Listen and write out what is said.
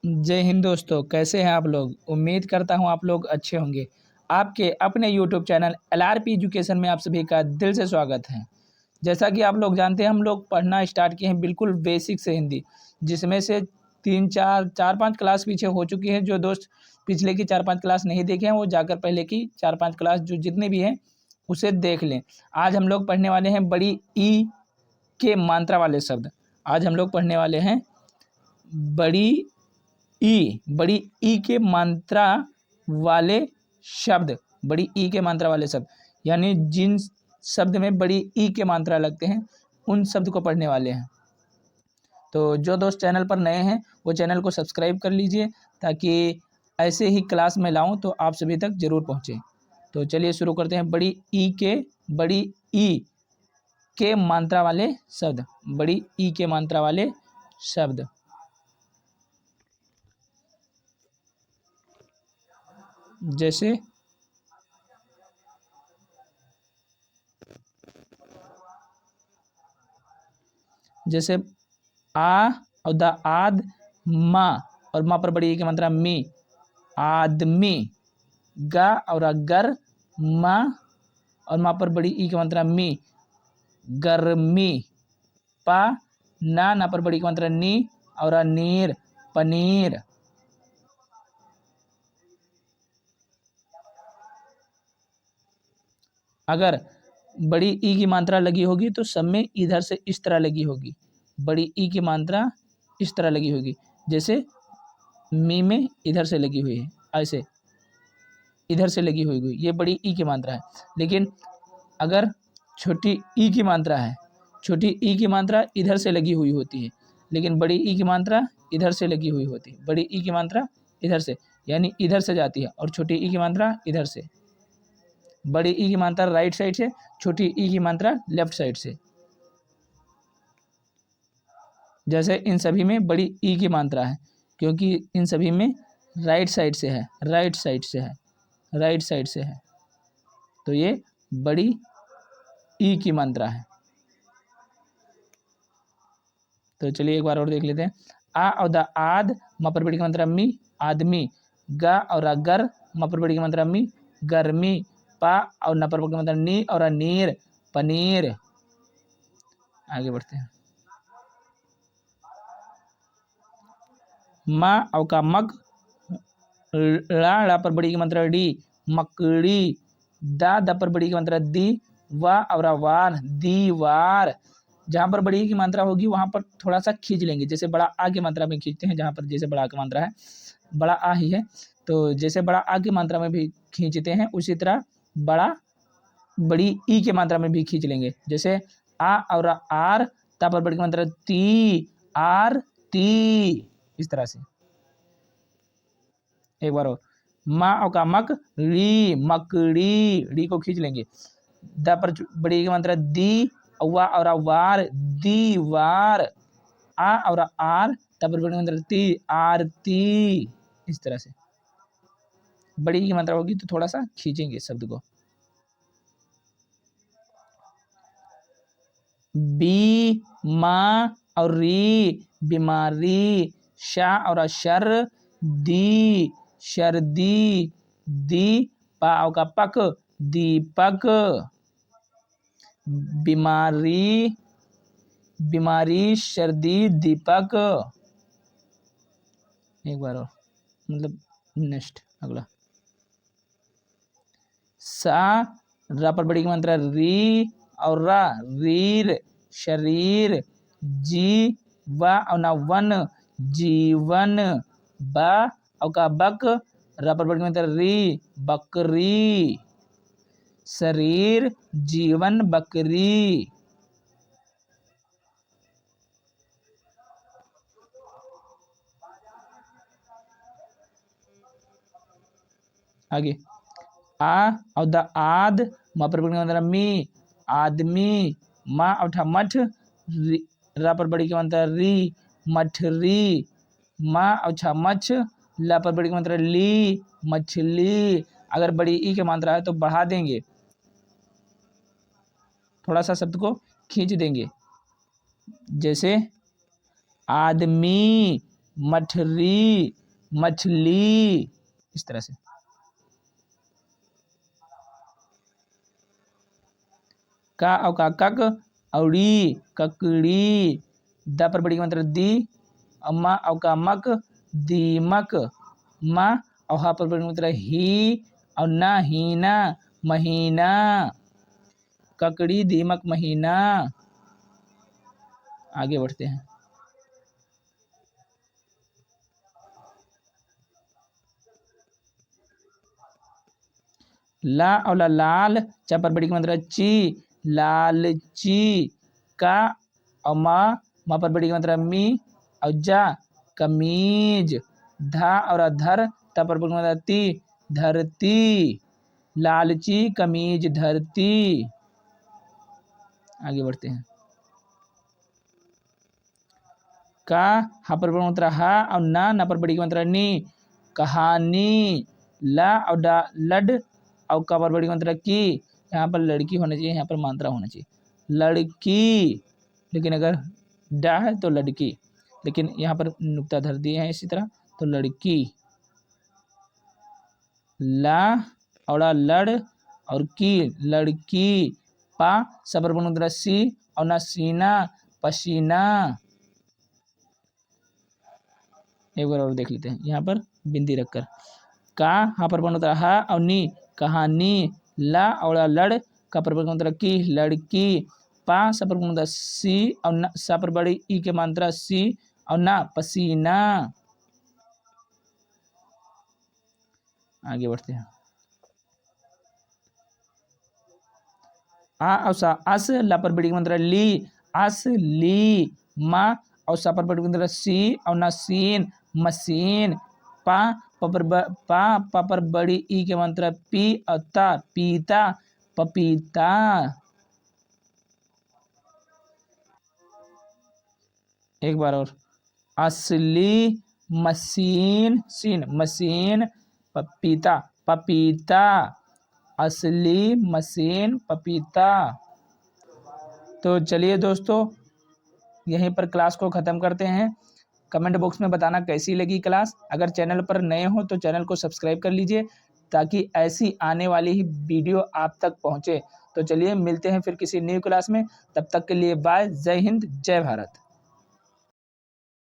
जय हिंद दोस्तों, कैसे हैं आप लोग। उम्मीद करता हूं आप लोग अच्छे होंगे। आपके अपने यूट्यूब चैनल एलआरपी एजुकेशन में आप सभी का दिल से स्वागत है। जैसा कि आप लोग जानते हैं, हम लोग पढ़ना स्टार्ट किए हैं बिल्कुल बेसिक से हिंदी, जिसमें से 3-4-5 क्लास पीछे हो चुकी है। जो दोस्त पिछले की 4-5 क्लास नहीं देखे हैं वो जाकर पहले की 4-5 क्लास जो जितने भी हैं उसे देख लें। आज हम लोग पढ़ने वाले हैं बड़ी ई के मात्रा वाले शब्द। आज हम लोग पढ़ने वाले हैं बड़ी ई के मात्रा वाले शब्द। बड़ी ई के मात्रा वाले शब्द यानी जिन शब्द में बड़ी ई के मात्रा लगते हैं उन शब्द को पढ़ने वाले हैं। तो जो दोस्त चैनल पर नए हैं वो चैनल को सब्सक्राइब कर लीजिए, ताकि ऐसे ही क्लास में लाऊं तो आप सभी तक जरूर पहुंचे। तो चलिए शुरू करते हैं। बड़ी ई के मात्रा वाले शब्द। बड़ी ई के मात्रा वाले शब्द। जैसे आ और द आद, माँ और माँ पर बड़ी ई की मात्रा मी, आदमी। गा और अगर, माँ और माँ पर बड़ी ई की मात्रा मी, गर्मी। पा ना पर बड़ी ई की मात्रा नी और नीर, पनीर। अगर बड़ी ई की मात्रा लगी होगी तो सब में इधर से इस तरह लगी होगी। बड़ी ई की मात्रा इस तरह लगी होगी, जैसे मी में इधर से लगी हुई है, ऐसे इधर से लगी हुई हुई ये बड़ी ई की मात्रा है। लेकिन अगर छोटी ई की मात्रा है, छोटी ई की मात्रा इधर से लगी हुई होती है, लेकिन बड़ी ई की मात्रा इधर से लगी हुई होती है। बड़ी ई की मात्रा इधर से यानी इधर से जाती है, और छोटी ई की मात्रा इधर से। बड़ी ई की मात्रा राइट साइड से, छोटी ई की मात्रा लेफ्ट साइड से। जैसे इन सभी में बड़ी ई की मात्रा है, क्योंकि इन सभी में राइट साइड से है, राइट साइड से है, राइट साइड से है, तो ये बड़ी ई की मात्रा है। तो चलिए एक बार और देख लेते हैं। आ और द आद, माँ पर बड़ी की मात्रा मी, आदमी। गा और अगर, माँ पर बड़ी की मात्रा मी, गर्मी। पा और न पर बड़ी की मात्रा नी और नीर, पनीर। आगे बढ़ते हैं। माँ और का मग, ला पर बड़ी की मात्रा डी, मकड़ी। द पर बड़ी की मात्रा दी, वा और वार, दीवार। जहाँ पर बड़ी की मात्रा होगी वहाँ पर थोड़ा सा खींच लेंगे, जैसे बड़ा आ की मात्रा में खींचते हैं। जहाँ पर जैसे बड़ा आ की मात्रा है, बड़ा आ ही है, तो जैसे बड़ा आ की मात्रा में भी खींचते हैं उसी तरह बड़ी ई की मात्रा में भी खींच लेंगे। जैसे आ और आर, ता पर बड़ी की मात्रा ती, आर ती, इस तरह से। एक बार और। माँ और का मक, ली, मकड़ी। डी को खींच लेंगे। द पर बड़ी की मात्रा दी, वा और वार, दीवार। आ और आर, तब पर बड़ी की मात्रा ती, आरती, इस तरह से। बड़ी की मात्रा होगी तो थोड़ा सा खींचेंगे शब्द को। बी, माँ और री, बीमारी। शा और अशर, दी, शर्दी। दी, पा और का पक, दीपक। बीमारी, बीमारी, सर्दी, दीपक। एक बार और, मतलब नेक्स्ट अगला। सा, रा पर बड़ी की मात्रा री और रा, रीर, शरीर। जी, वा और ना वन, जीवन। बा और का बक, रा पर बड़ी की मात्रा री, बकरी। शरीर, जीवन, बकरी। आगे। आ और द आद, माँ पर बड़ी की मात्रा मी, आदमी। माँ और ठा मठ, रा पर बड़ी की मात्रा री, मठरी। माँ और छा मछ, ला पर बड़ी की मात्रा ली, मछली। अगर बड़ी ई की मात्रा है तो बढ़ा देंगे, थोड़ा सा शब्द को खींच देंगे। जैसे आदमी, मठरी, मछली, इस तरह से। का और का कक, औड़ी, ककड़ी। द पर बड़ी की मात्रा दी, और माँ और का मक, दीमक। माँ और हा पर बड़ी की मात्रा ही, और ना हीना, महीना। ककड़ी, दीमक, महीना। आगे बढ़ते हैं। ला और लाल, चा पर बड़ी की मात्रा ची, लालची। का और माँ पर बड़ी की मात्रा मी, और जा, कमीज। धा और धर, ता पर बड़ी की मात्रा ती, धरती। लालची, कमीज, धरती। आगे बढ़ते हैं। का, हा पर बड़ी की मात्रा हा, और ना पर बड़ी की मात्रा नी, कहानी। ला और डा, लड और का पर बड़ी की मात्रा की, यहाँ पर लड़की होना चाहिए, यहाँ पर मात्रा होना चाहिए, लड़की। लेकिन अगर डा है तो लड़की, लेकिन यहाँ पर नुक्ता धर दिए हैं इसी तरह, तो लड़की। ला और लड़ और की, लड़की। पा सबर बन सी, और ना सीना, पसीना। एक बार और देख लेते हैं यहाँ पर बिंदी रखकर। का, हा पर बन हा, और नी, कहानी। ला और लड़, का पर बन की, लड़की। पा सपर बन सी, और ना सा पर बड़ी ई के मात्रा सी, और ना, पसीना। आगे बढ़ते हैं। आ और सा, अस, ला पर बड़ी की मात्रा ली, अस, ली। मा और सा पर बड़ी की मात्रा सी, और ना सीन, मशीन। पा पा पर बड़ी ई के मात्रा पी, और ता, पीता, पपीता। एक बार और। असली, मशीन, सीन, मशीन। पपीता, पपीता। असली, मशीन, पपीता। तो चलिए दोस्तों, यहीं पर क्लास को ख़त्म करते हैं। कमेंट बॉक्स में बताना कैसी लगी क्लास। अगर चैनल पर नए हो तो चैनल को सब्सक्राइब कर लीजिए, ताकि ऐसी आने वाली ही वीडियो आप तक पहुंचे। तो चलिए मिलते हैं फिर किसी न्यू क्लास में। तब तक के लिए बाय। जय हिंद, जय भारत।